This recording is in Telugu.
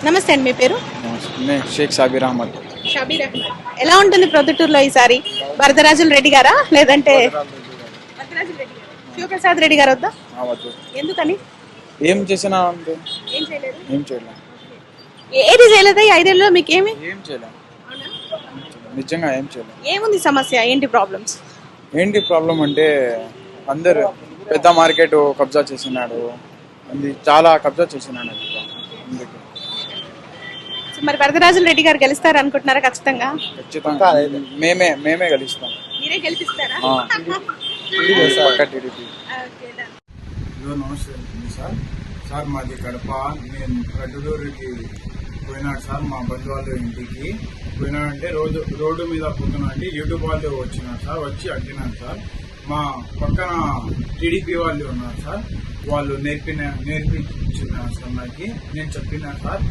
నమస్తే అండి, మీ పేరు? షేక్ సాబీర్ అహ్మద్. షబీర్ అహ్మద్. ఎలా ఉంటుంది ప్రొద్దుటూరులో ఈసారి? వరదరాజుల రెడ్డి గారా లేదంటే వరదరాజుల రెడ్డి గారా? శివప్రసాద్ రెడ్డి గారు వద్దా? ఎందుకని? ఏం చేసినా అంటే ఏం చేయలేదు. ఏం చేయలే, ఏది చేయలేదా ఈ 5 ఏళ్ళలో? మీకేమి ఏం చేయలే, నిజంగా ఏం చేయలే. ఏముంది సమస్య? ఏంటి ప్రాబ్లమ్స్? ఏంటి ప్రాబ్లం అంటే అందరు పెద్ద మార్కెట్ కబ్జా చేసినాడు, అది చాలా కబ్జా చేసినాడు అందుకే. మరి వరదరాజుల రెడ్డి గారు గెలుస్తారు అనుకుంటున్నారా? ఖచ్చితంగా మేమే గెలుస్తాం. మీరే గెలిపిస్తారా? పక్కా టీడీపీ. నమస్తే సార్. సార్ మాది కడప. నేను ప్రొద్దుటూరుకి పోయినాడు సార్, మా బంధువుల ఇంటికి పోయినాడంటే రోడ్డు మీద పోతున్నా అంటే యూట్యూబ్ వాళ్ళు వచ్చినారు సార్. వచ్చి అడిగినాను సార్. మా పక్కన టీడీపీ వాళ్ళు ఉన్నారు సార్, వాళ్ళు నేర్పించినారు సార్. నాకు నేను చెప్పినా సార్